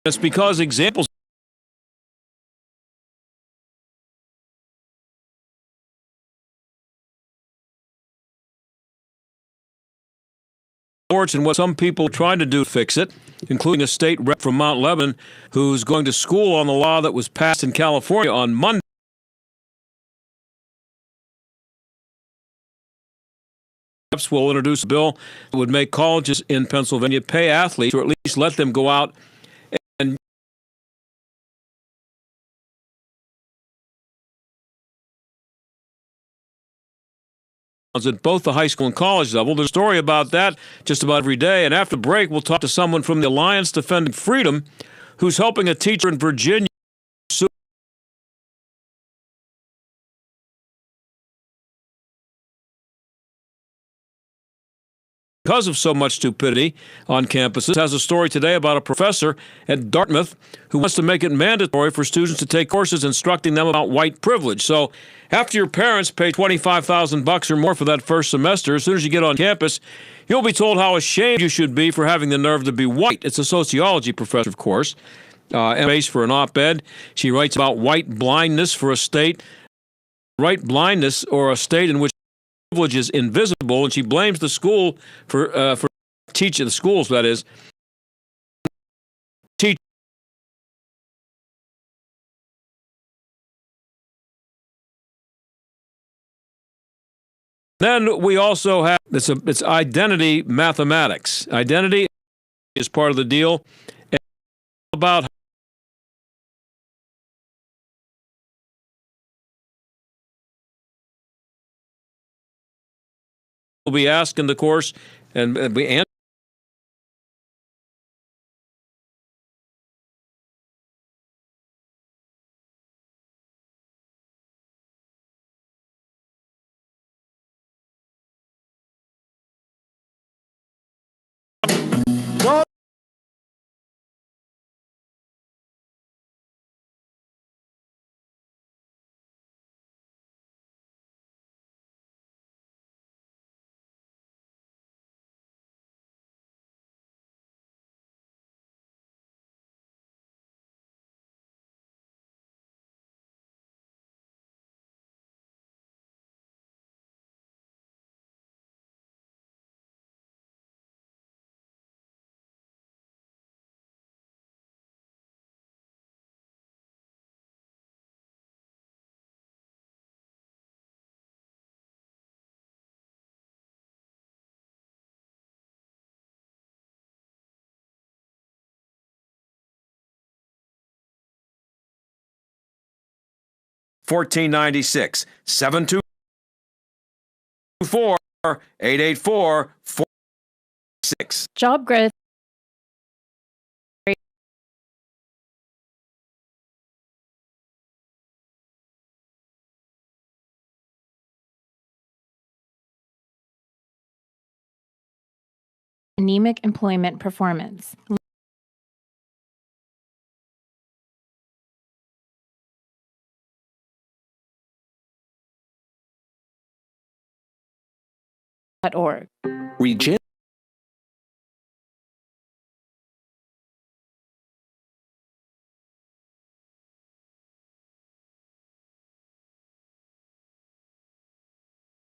It's because examples and what some people are trying to do to fix it, including a state rep from Mount Lebanon who's going to school on the law that was passed in California on Monday. Will introduce a bill that would make colleges in Pennsylvania pay athletes, or at least let them go out and at both the high school and college level. There's a story about that just about every day. And after the break, we'll talk to someone from the Alliance Defending Freedom who's helping a teacher in Virginia sue because of so much stupidity on campuses. Has a story today about a professor at Dartmouth who wants to make it mandatory for students to take courses instructing them about white privilege. So after your parents pay $25,000 or more for that first semester, as soon as you get on campus, you'll be told how ashamed you should be for having the nerve to be white. It's a sociology professor, of course, and for an op-ed. She writes about white blindness for a state, white blindness or a state in which privilege is invisible, and she blames the school for teaching the schools, that is. Then we also have it's identity mathematics. Identity is part of the deal. And about we'll be asked in the course, and we answer. $14.96 724-884-46. Job growth. Anemic employment performance. .org.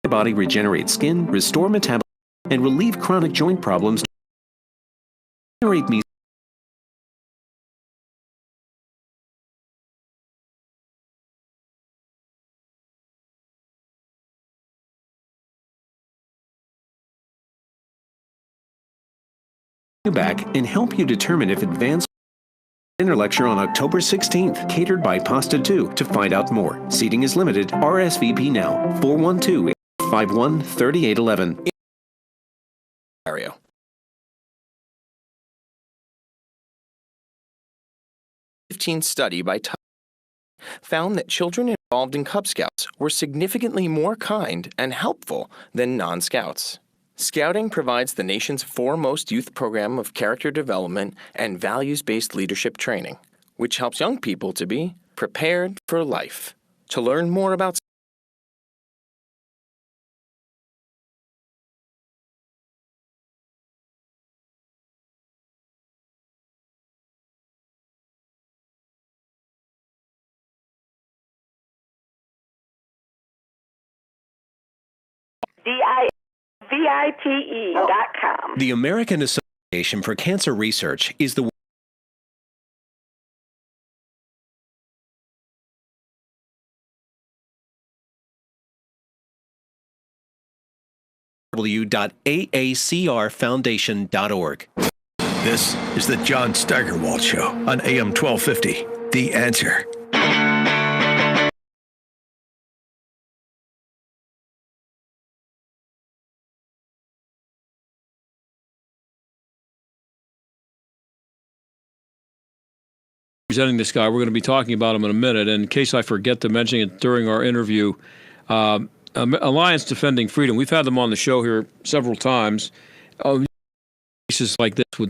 Body regenerate skin, restore metabolism, and relieve chronic joint problems. Generate me back and help you determine if advanced dinner lecture on October 16th, catered by Pasta 2. To find out more, seating is limited. RSVP now. 412-851-3811. 2015 study by found that children involved in Cub Scouts were significantly more kind and helpful than non-Scouts. Scouting provides the nation's foremost youth program of character development and values-based leadership training, which helps young people to be prepared for life. To learn more about DIVITE.com. The American Association for Cancer Research is the www.aacrfoundation.org. This is the John Steigerwald Show on AM 1250. The Answer. Presenting this guy, we're going to be talking about him in a minute. And in case I forget to mention it during our interview, Alliance Defending Freedom, we've had them on the show here several times. Cases like this with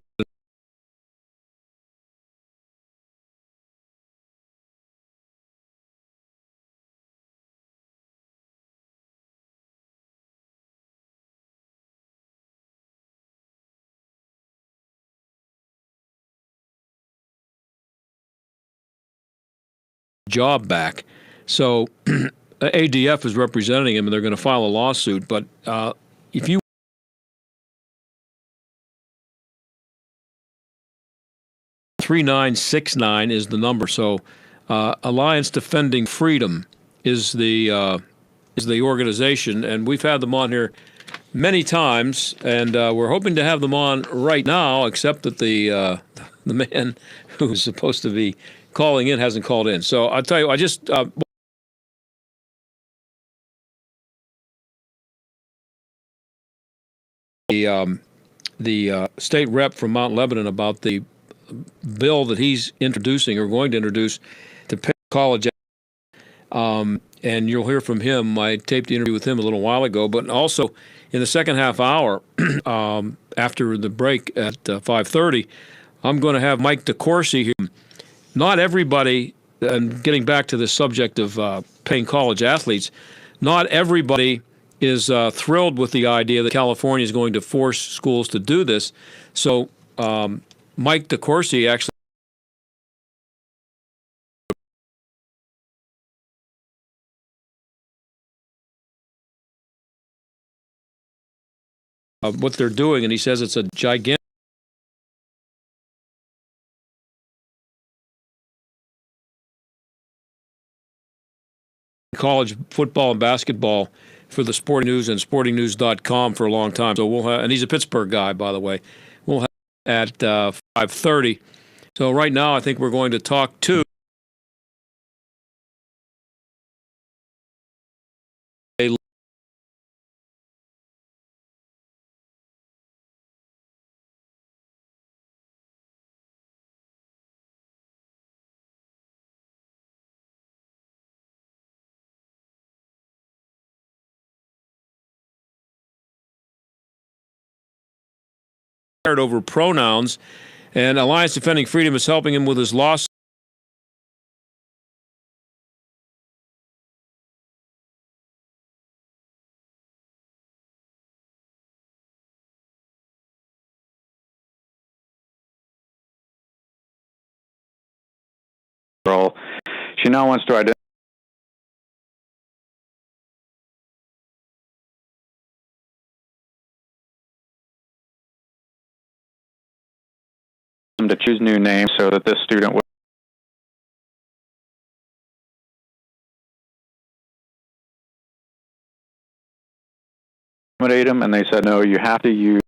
job back. So ADF is representing him, and they're going to file a lawsuit. But if you 3969 is the number. So Alliance Defending Freedom is the organization, and we've had them on here many times, and we're hoping to have them on right now, except that the man who's supposed to be calling in hasn't called in. So I'll tell you, I just the state rep from Mount Lebanon about the bill that he's introducing or going to introduce to pay college. And you'll hear from him. I taped the interview with him a little while ago, but also in the second half hour after the break at 5:30, I'm going to have Mike DeCourcy here. Not everybody, and getting back to the subject of paying college athletes, not everybody is thrilled with the idea that California is going to force schools to do this. So Mike DeCourcy actually what they're doing, and he says it's a gigantic college football and basketball for the Sporting News and sportingnews.com for a long time. So we'll have, and he's a Pittsburgh guy, by the way. We'll have at 5:30. So right now, I think we're going to talk to a over pronouns, and Alliance Defending Freedom is helping him with his lawsuit. She now wants to identify to choose new names so that this student would accommodate him, and they said, no, you have to use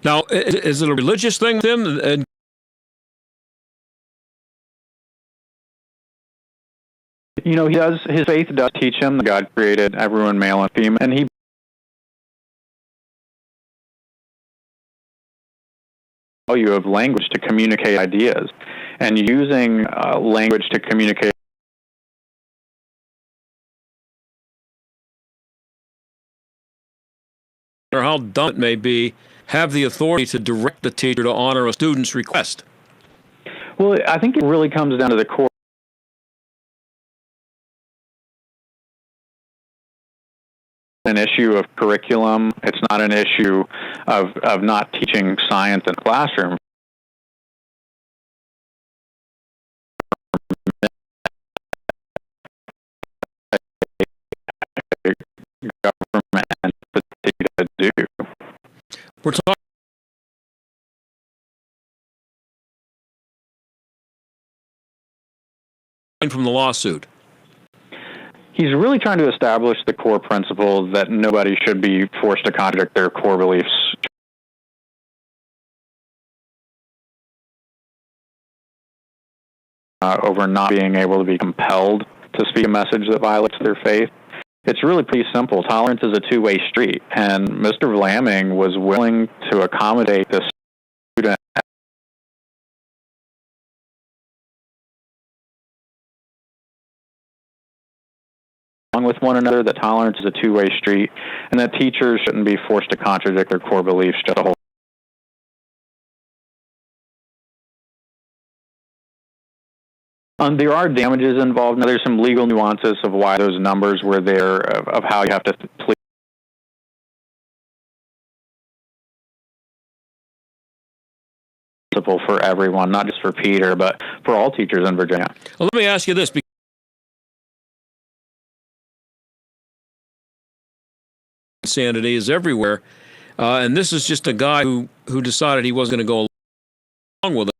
Now, is it a religious thing with him? And he does, his faith does teach him that God created everyone male and female, and he value of language to communicate ideas, and using language to communicate or how dumb it may be, have the authority to direct the teacher to honor a student's request. Well, I think it really comes down to the core. An issue of curriculum. It's not an issue of not teaching science in the classroom. government entity to do. We're talking from the lawsuit. He's really trying to establish the core principle that nobody should be forced to contradict their core beliefs over not being able to be compelled to speak a message that violates their faith. It's really pretty simple. Tolerance is a two-way street, and Mr. Vlaming was willing to accommodate this student along with one another, that tolerance is a two-way street, and that teachers shouldn't be forced to contradict their core beliefs just to hold. There are damages involved. Now, there's some legal nuances of why those numbers were there, of how you have to plead for everyone, not just for Peter, but for all teachers in Virginia. Well, let me ask you this. Insanity is everywhere, and this is just a guy who decided he wasn't going to go along with it.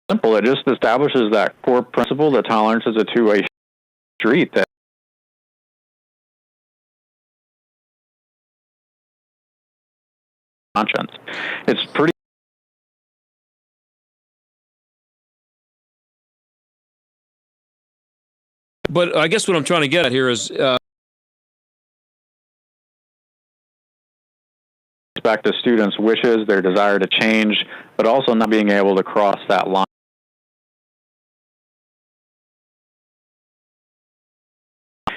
Simple. It just establishes that core principle that tolerance is a two-way street. That conscience. It's pretty. But I guess what I'm trying to get at here is respect the students' wishes, their desire to change, but also not being able to cross that line.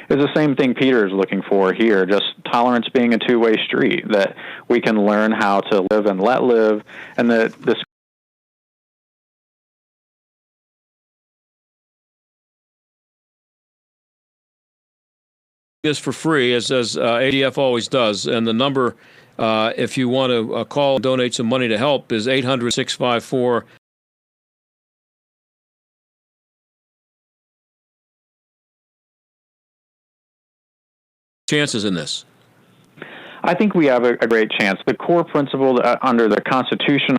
It's the same thing Peter is looking for here, just tolerance being a two-way street, that we can learn how to live and let live, and that this is for free, as ADF always does, and the number, if you want to call and donate some money to help, is 800-654. Chances in this? I think we have a great chance. The core principle under the Constitution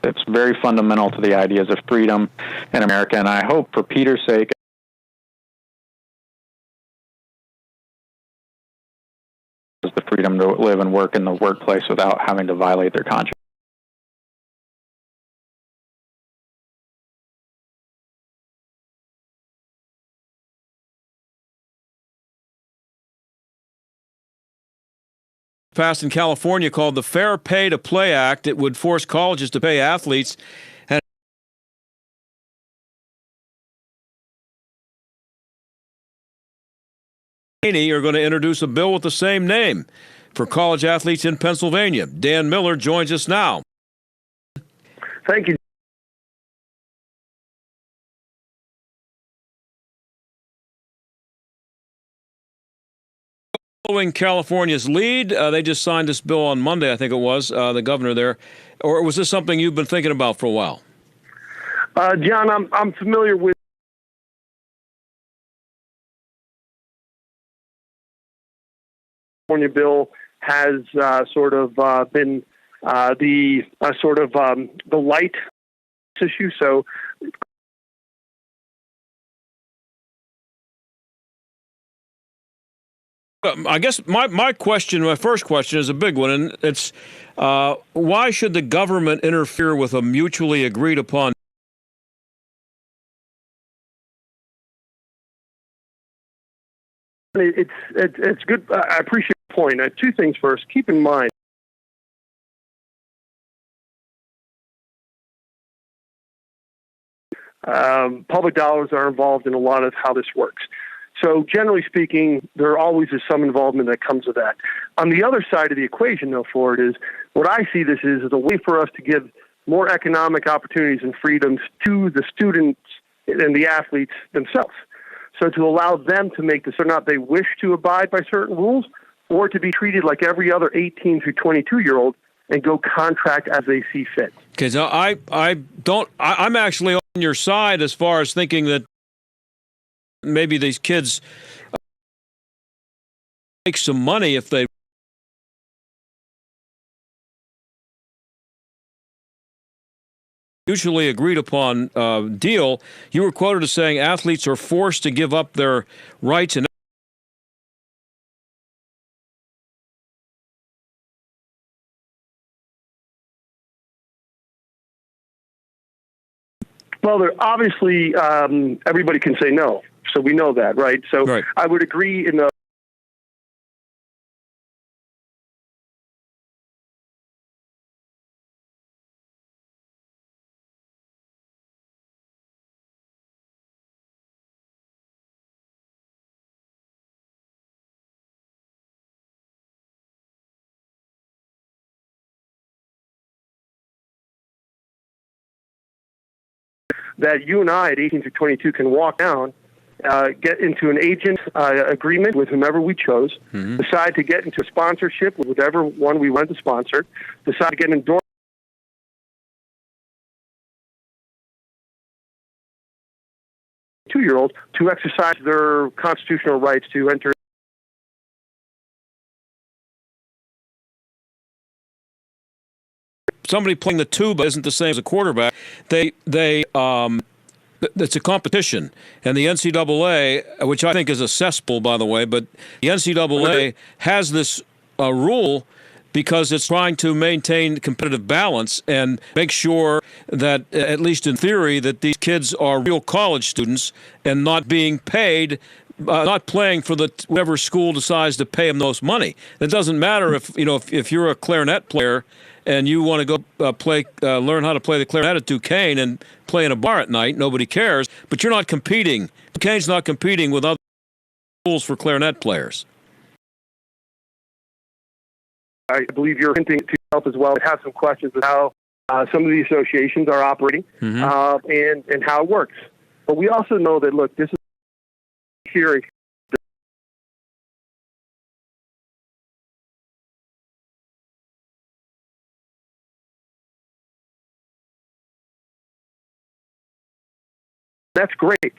it's very fundamental to the ideas of freedom in America, and I hope for Peter's sake the freedom to live and work in the workplace without having to violate their conscience. Passed in California called the Fair Pay to Play Act. It would force colleges to pay athletes and are going to introduce a bill with the same name for college athletes in Pennsylvania. Dan Miller joins us now. Thank you. Following California's lead, they just signed this bill on Monday, I think it was, the governor there. Or was this something you've been thinking about for a while? John, I'm familiar with the California bill has sort of been the light issue. So I guess my first question is a big one, and it's why should the government interfere with a mutually agreed upon? It's good. I appreciate the point. Two things first. Keep in mind, public dollars are involved in a lot of how this works. So generally speaking, there always is some involvement that comes with that. On the other side of the equation, though, for it is what I see this is a way for us to give more economic opportunities and freedoms to the students and the athletes themselves. So to allow them to make this or not they wish to abide by certain rules or to be treated like every other 18 through 22-year-old and go contract as they see fit. Okay, so I'm actually on your side as far as thinking that maybe these kids make some money if they mutually agreed upon deal. You were quoted as saying athletes are forced to give up their rights and well, there obviously everybody can say no, so we know that, right? So right. I would agree in the that you and I at 18 through 22 can walk down, get into an agent agreement with whomever we chose, decide to get into a sponsorship with whatever one we want to sponsor, decide to get endorsed. 2-year-olds to exercise their constitutional rights to enter. Somebody playing the tuba isn't the same as a quarterback. It's a competition, and the NCAA, which I think is a cesspool, by the way, but the NCAA has this rule because it's trying to maintain competitive balance and make sure that, at least in theory, that these kids are real college students and not being paid, not playing for whatever school decides to pay them the most money. It doesn't matter if you're a clarinet player and you want to go learn how to play the clarinet at Duquesne and play in a bar at night. Nobody cares, but you're not competing. Duquesne's not competing with other schools for clarinet players. I believe you're hinting to yourself as well. I have some questions of how some of the associations are operating and how it works. But we also know that, look, this is hearing. That's great.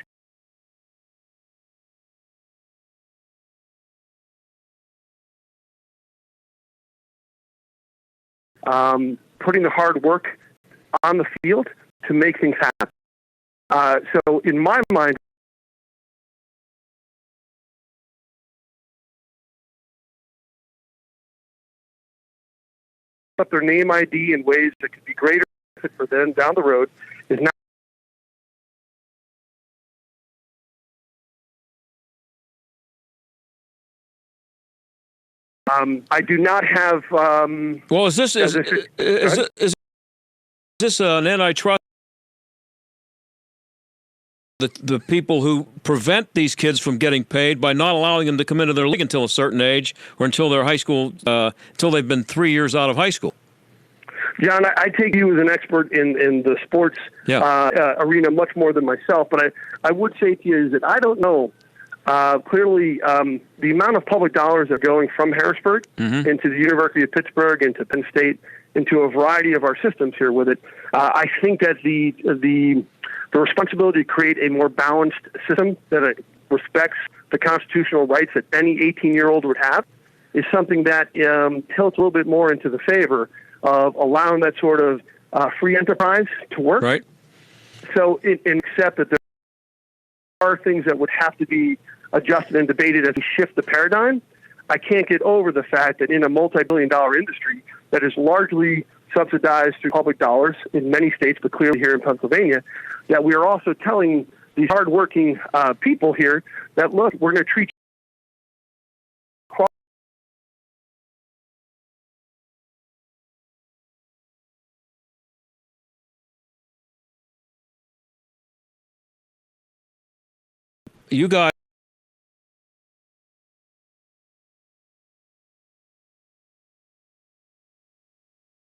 Putting the hard work on the field to make things happen. So in my mind, up their name ID in ways that could be greater for them down the road is not. I do not have. Well, is this an antitrust? The people who prevent these kids from getting paid by not allowing them to come into their league until a certain age or until their high school, until they've been 3 years out of high school. John, I take you as an expert in the sports arena much more than myself, but I would say to you is that I don't know. Clearly, the amount of public dollars that are going from Harrisburg into the University of Pittsburgh, into Penn State, into a variety of our systems here with it, I think that the responsibility to create a more balanced system that respects the constitutional rights that any 18-year-old would have is something that tilts a little bit more into the favor of allowing that sort of free enterprise to work. Right. So, except that there are things that would have to be adjusted and debated as we shift the paradigm. I can't get over the fact that in a multi-billion-dollar industry that is largely subsidized through public dollars in many states, but clearly here in Pennsylvania, that we are also telling these hardworking people here that, look, we're going to treat you guys.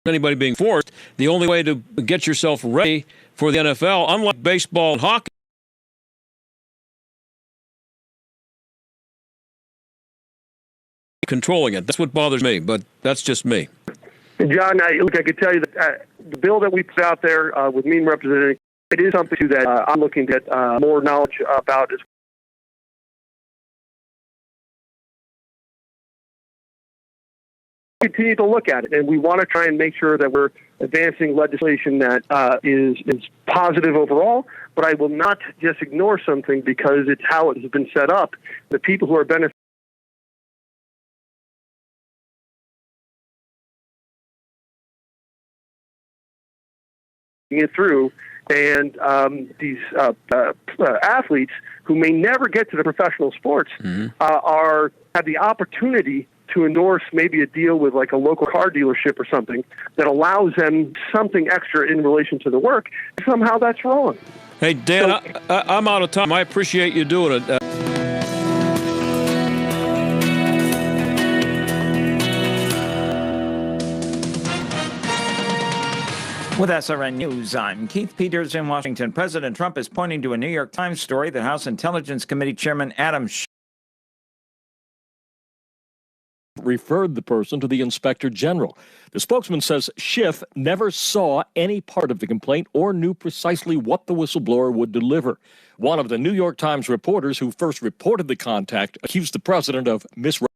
Anybody being forced, the only way to get yourself ready for the NFL, unlike baseball and hockey, controlling it. That's what bothers me, but that's just me. John, I could tell you that the bill that we put out there with me representing, it is something that I'm looking to get more knowledge about as continue to look at it, and we want to try and make sure that we're advancing legislation that is positive overall, but I will not just ignore something because it's how it has been set up. The people who are benefiting it through, and these athletes who may never get to the professional sports have the opportunity to endorse maybe a deal with like a local car dealership or something that allows them something extra in relation to the work. Somehow that's wrong. Hey, Dan, I'm out of time. I appreciate you doing it. With SRN News, I'm Keith Peters in Washington. President Trump is pointing to a New York Times story that House Intelligence Committee Chairman Adam Schiff referred the person to the inspector general. The spokesman says Schiff never saw any part of the complaint or knew precisely what the whistleblower would deliver. One of the New York Times reporters who first reported the contact accused the president of misrepresenting.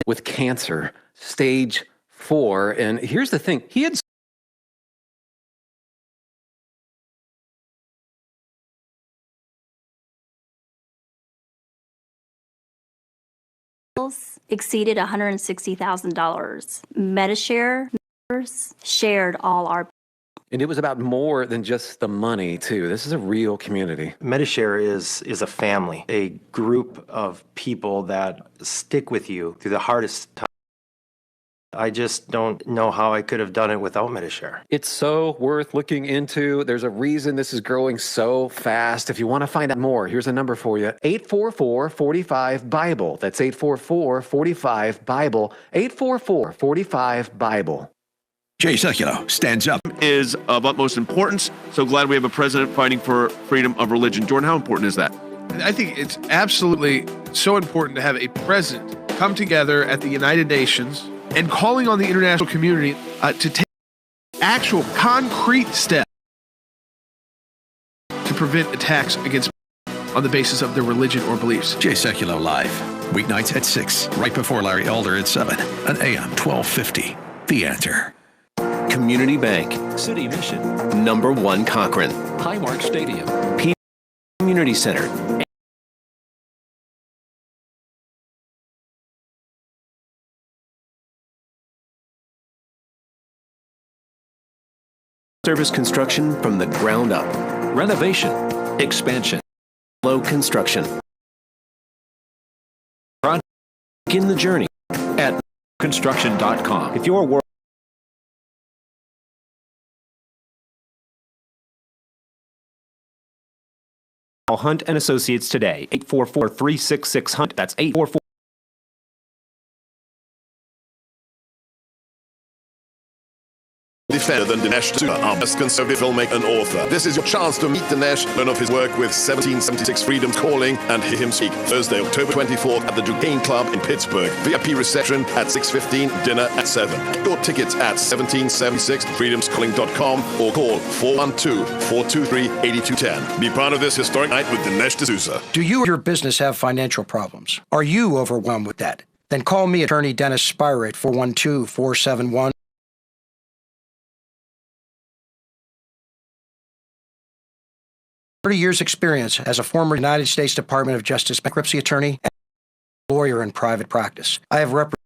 With cancer, stage 4. And here's the thing, he had exceeded $160,000. Medishare members shared all our. And it was about more than just the money, too. This is a real community. Medishare is a family, a group of people that stick with you through the hardest time. I just don't know how I could have done it without Medishare. It's so worth looking into. There's a reason this is growing so fast. If you want to find out more, here's a number for you. 844-45-BIBLE. That's 844-45-BIBLE. 844-45-BIBLE. Jay Sekulow stands up. Is of utmost importance. So glad we have a president fighting for freedom of religion. Jordan, how important is that? I think it's absolutely so important to have a president come together at the United Nations and calling on the international community to take actual concrete steps to prevent attacks against on the basis of their religion or beliefs. Jay Sekulow live, weeknights at 6, right before Larry Elder at 7, on AM 1250. The Answer. Community Bank, City Mission, Number 1 Cochrane, Highmark Stadium, Community Center, service construction from the ground up, renovation, expansion, low construction. Begin the journey at construction.com. If your work Call Hunt and Associates today, 844-366-HUNT. That's 844. Defender than Dinesh D'Souza, our best conservative filmmaker and author. This is your chance to meet Dinesh, learn of his work with 1776 Freedom's Calling, and hear him speak Thursday, October 24th at the Duquesne Club in Pittsburgh. VIP reception at 6:15, dinner at 7. Get your tickets at 1776freedomscalling.com or call 412-423-8210. Be part of this historic night with Dinesh D'Souza. Do you or your business have financial problems? Are you overwhelmed with debt? Then call me, attorney Dennis Spira, at 412-471. 30 years experience as a former United States Department of Justice bankruptcy attorney and lawyer in private practice. I have represented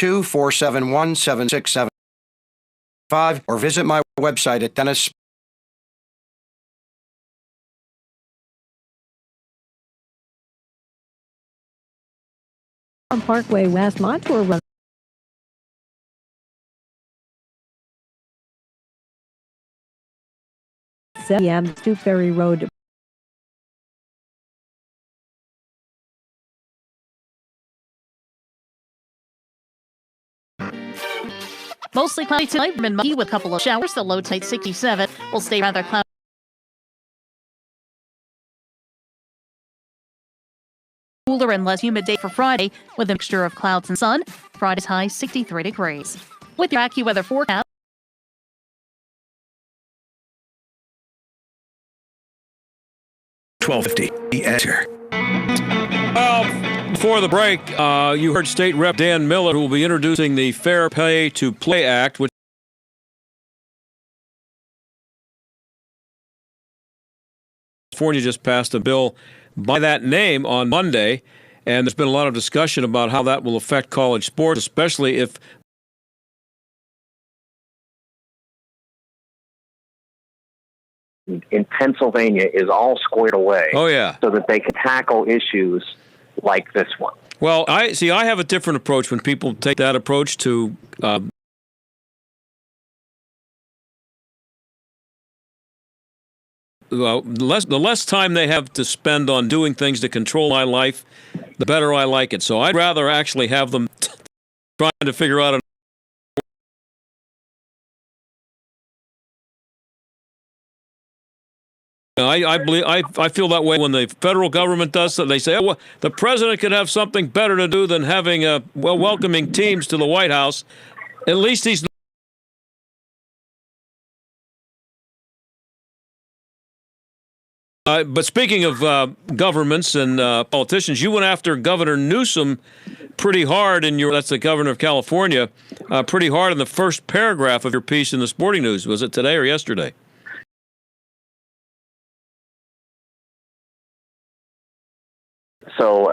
471-7675 or visit my website at Dennis. On Parkway West Montour Road. Stupidity Road. Mostly cloudy tonight and muggy with a couple of showers. The low tonight 67 will stay rather cloudy. Cooler and less humid day for Friday with a mixture of clouds and sun. Friday's high 63 degrees. With your AccuWeather forecast. 1250. The Answer. Well, before the break, you heard State Rep Dan Miller, who will be introducing the Fair Pay to Play Act, which California just passed a bill by that name on Monday, and there's been a lot of discussion about how that will affect college sports, especially if in Pennsylvania is all squared away. Oh, yeah. So that they can tackle issues like this one. Well, I have a different approach when people take that approach to the less time they have to spend on doing things to control my life, the better I like it. So I'd rather actually have them trying to figure out I feel that way when the federal government does so. They say, oh, well, the president could have something better to do than having welcoming teams to the White House. At least he's. But speaking of governments and politicians, you went after Governor Newsom pretty hard that's the governor of California, pretty hard in the first paragraph of your piece in the Sporting News. Was it today or yesterday? So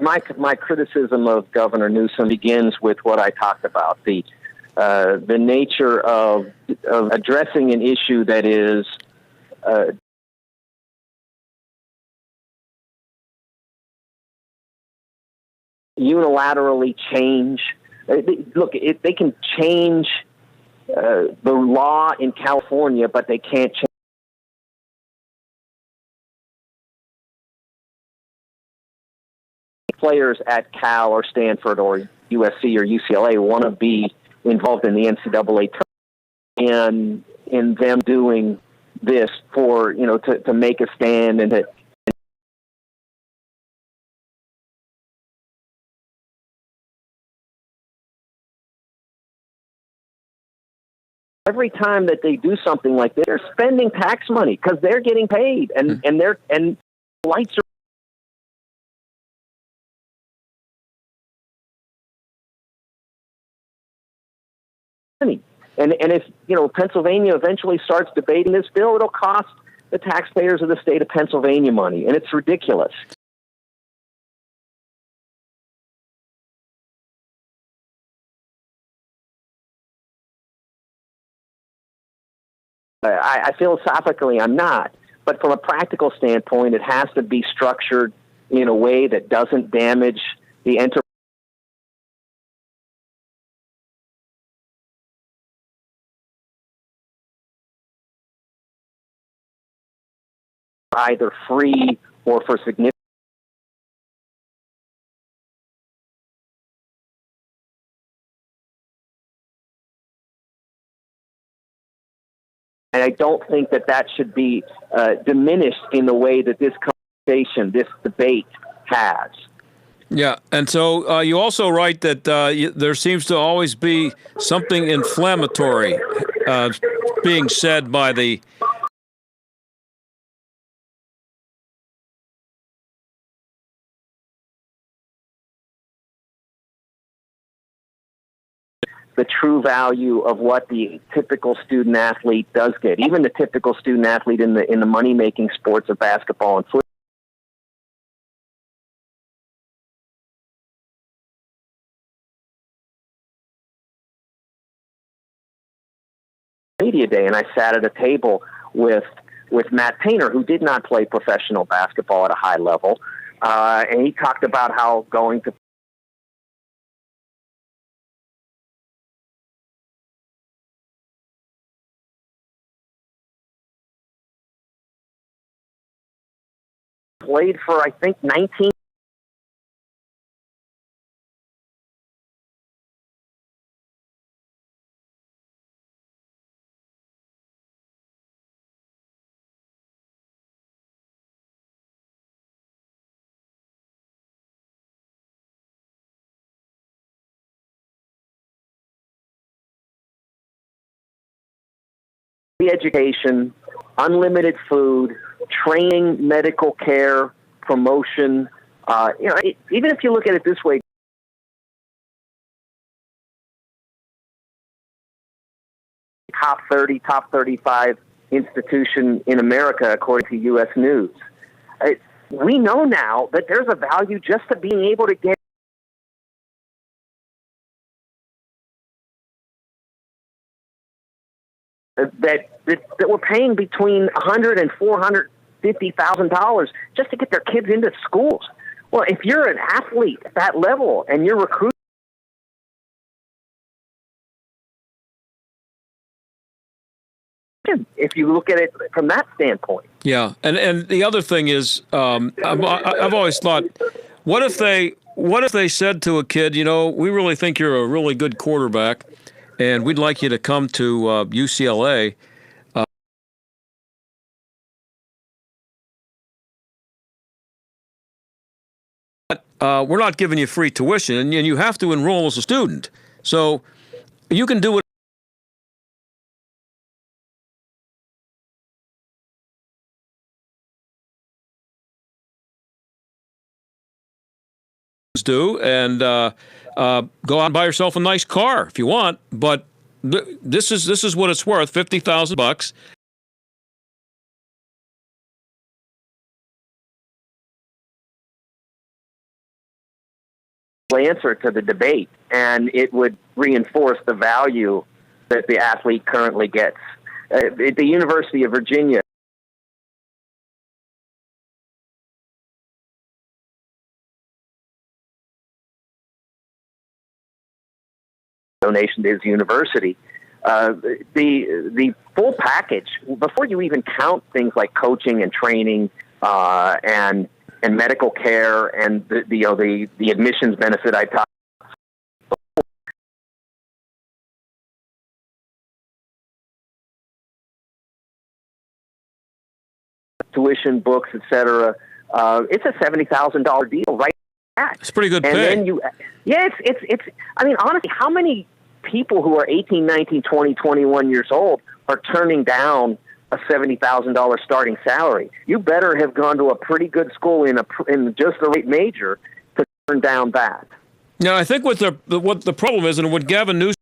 my criticism of Governor Newsom begins with what I talked about, the nature of addressing an issue that is unilaterally change. Look, they can change the law in California, but they can't change players at Cal or Stanford or USC or UCLA want to be involved in the NCAA tournament, and in them doing this for, to make a stand and to every time that they do something like this, they're spending tax money because they're getting paid and lights are. And if Pennsylvania eventually starts debating this bill, it'll cost the taxpayers of the state of Pennsylvania money, and it's ridiculous. I philosophically, I'm not, but from a practical standpoint, it has to be structured in a way that doesn't damage the enterprise. Either free or for significant. And I don't think that should be diminished in the way that this conversation, this debate has. Yeah, and so you also write that there seems to always be something inflammatory being said by the true value of what the typical student athlete does get, even the typical student athlete in the money making sports of basketball and football. Media day, and I sat at a table with Matt Painter, who did not play professional basketball at a high level, and he talked about how going to played for, I think, 19 free education, unlimited food, training, medical care, promotion. Even if you look at it this way, top 30, top 35 institution in America, according to U.S. News. We know now that there's a value just to being able to get that we're paying between $100,000 and $450,000 just to get their kids into schools. Well, if you're an athlete at that level and you're recruiting, if you look at it from that standpoint. Yeah, and the other thing is, I've always thought, what if they said to a kid, we really think you're a really good quarterback, and we'd like you to come to UCLA. We're not giving you free tuition, and you have to enroll as a student. So you can do it. Do and go out and buy yourself a nice car if you want, but this is what it's worth, $50,000. Answer to the debate, and it would reinforce the value that the athlete currently gets. At the University of Virginia, donation to his university, the full package, before you even count things like coaching and training and medical care and the admissions benefit I talked. Tuition, books, etc. It's a $70,000 deal, right? It's pretty good and pay. Then it's. I mean, honestly, how many people who are 18, 19, 20, 21 years old are turning down a $70,000 starting salary? You better have gone to a pretty good school in just the right major to turn down that. Now, I think what the problem is, and what Gavin Newsom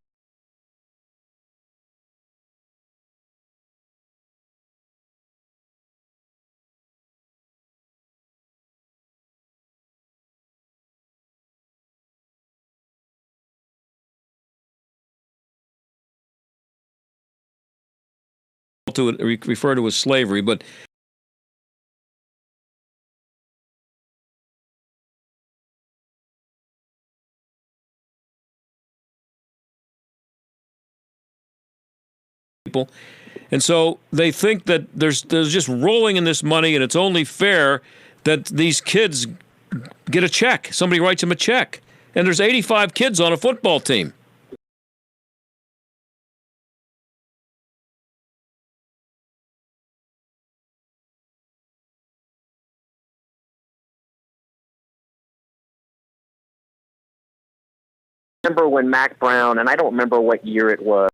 to refer to as slavery, but people, and so they think that there's just rolling in this money, and it's only fair that these kids get a check. Somebody writes them a check, and there's 85 kids on a football team. Remember when Mac Brown, and I don't remember what year it was,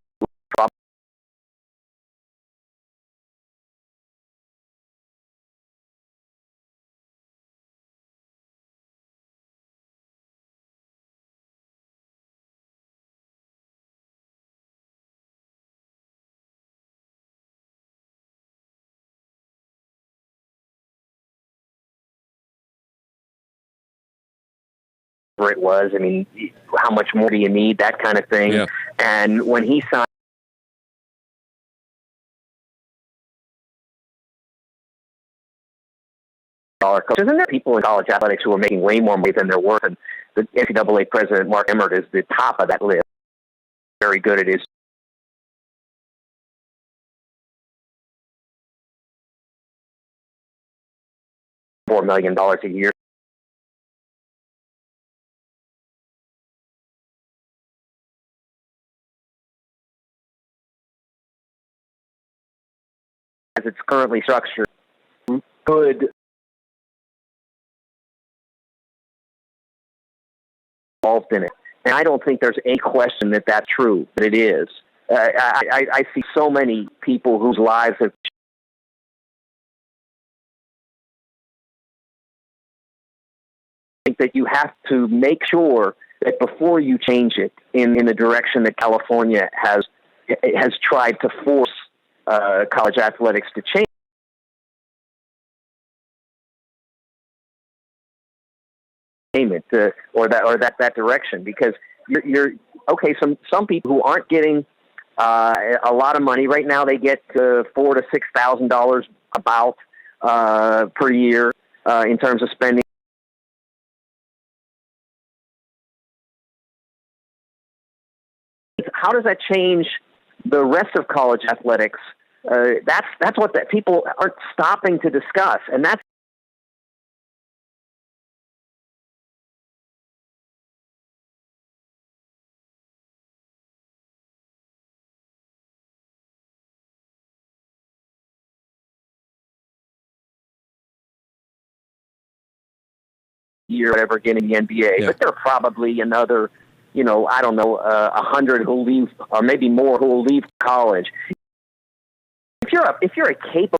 it was. I mean, how much more do you need? That kind of thing. Yeah. And when he signed, isn't there people in college athletics who are making way more money than they're worth? And the NCAA president, Mark Emmert, is the top of that list. Very good at his. $4 million a year. As it's currently structured, good involved in it. And I don't think there's any question that that's true, but it is. I see so many people whose lives have think that you have to make sure that before you change it in the direction that California has tried to force college athletics to change, or that direction, because you're okay. Some people who aren't getting a lot of money right now, they get $4,000 to $6,000 about per year in terms of spending. How does that change the rest of college athletics? That's what that people aren't stopping to discuss, and that's year whatever getting the NBA, but there are probably another, I don't know, 100 who leave, or maybe more who will leave college. If you're a capable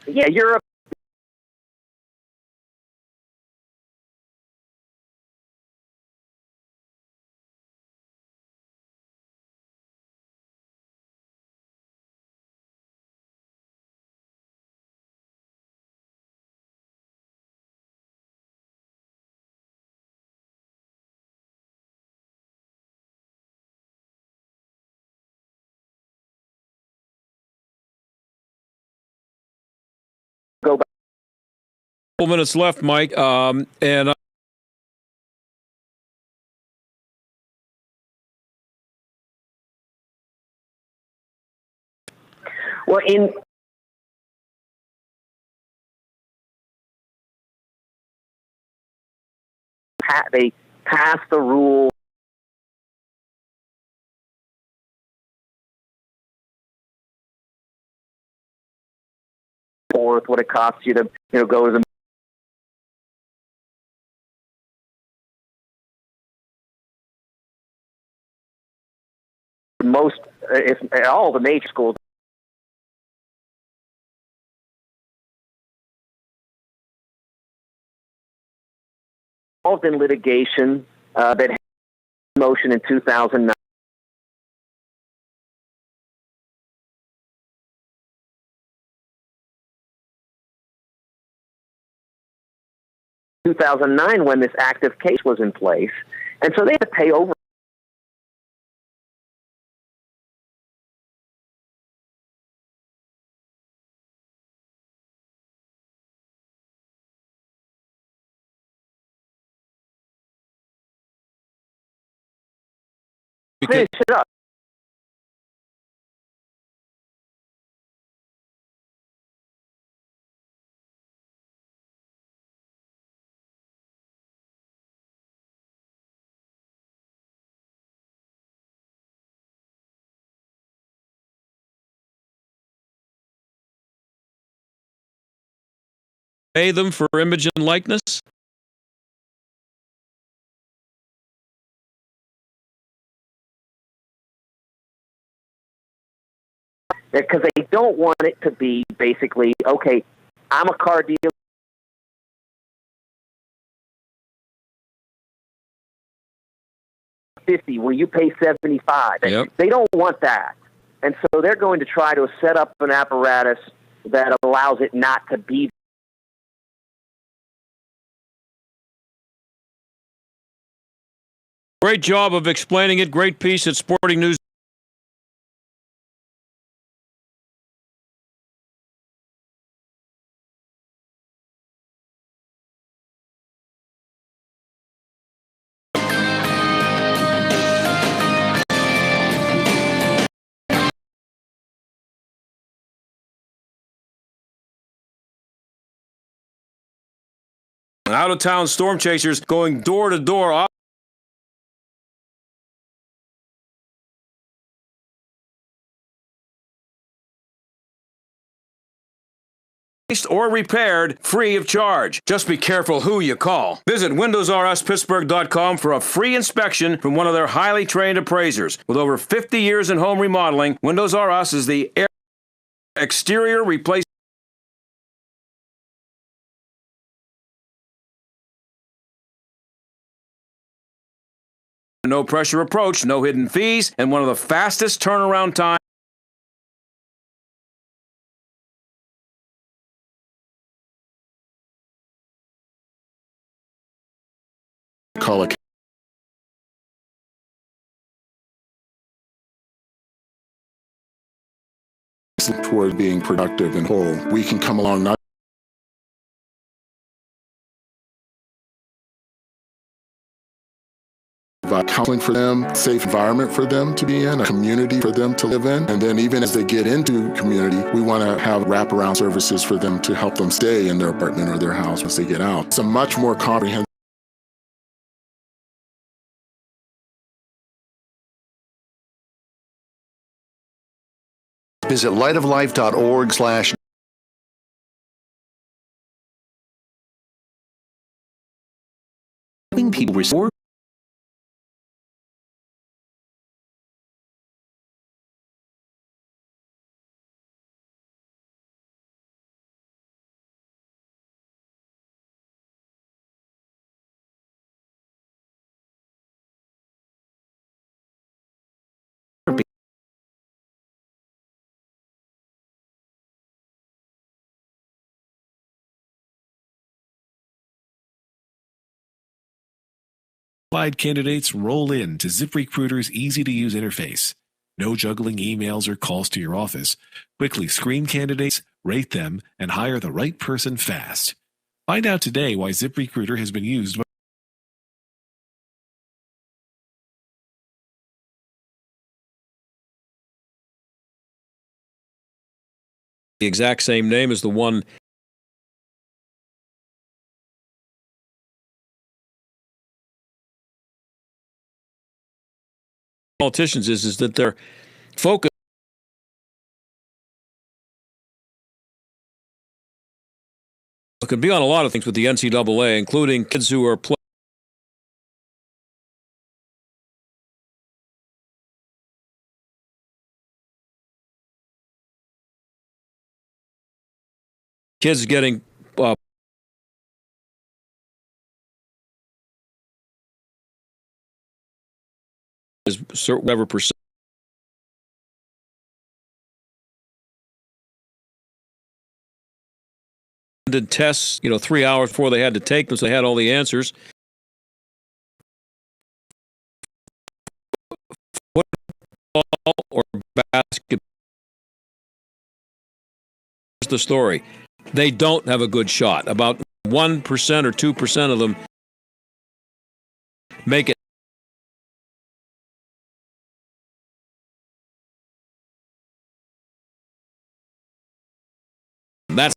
you're a go back. Couple minutes left, Mike, and Well, they passed the rule worth what it costs you to go to the most, if all the major schools involved in litigation that had motion in 2009. When this active case was in place, and so they had to pay over. Finish it up. pay them for image and likeness? Because they don't want it to be basically, okay, I'm a car dealer. $50, will you pay $75? Yep. They don't want that. And so they're going to try to set up an apparatus that allows it not to be. Great job of explaining it. Great piece at Sporting News. Out-of-town storm chasers going door to door. or repaired free of charge. Just be careful who you call. Visit WindowsRUsPittsburgh.com for a free inspection from one of their highly trained appraisers. With over 50 years in home remodeling, Windows R Us is the exterior replacement. No pressure approach, no hidden fees, and one of the fastest turnaround times. Call it toward being productive and whole. We can come along not provide counseling for them, safe environment for them to be in, a community for them to live in. And then even as they get into community, we want to have wraparound services for them to help them stay in their apartment or their house once they get out. It's a much more comprehensive. Visit lightoflife.org/. Helping people restore. Qualified candidates roll in to ZipRecruiter's easy-to-use interface. No juggling emails or calls to your office. Quickly screen candidates, rate them, and hire the right person fast. Find out today why ZipRecruiter has been used by the exact same name as the one politicians is that their focus could be on a lot of things with the NCAA, including kids who are kids getting whatever percent did tests, 3 hours before they had to take them, so they had all the answers. Football or basketball. Here's the story. They don't have a good shot. About 1% or 2% of them make it. That's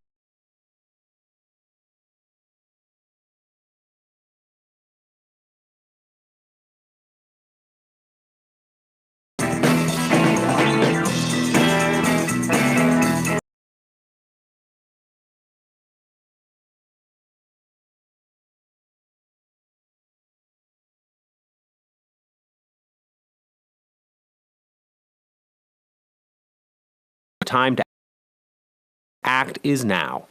time to act is now.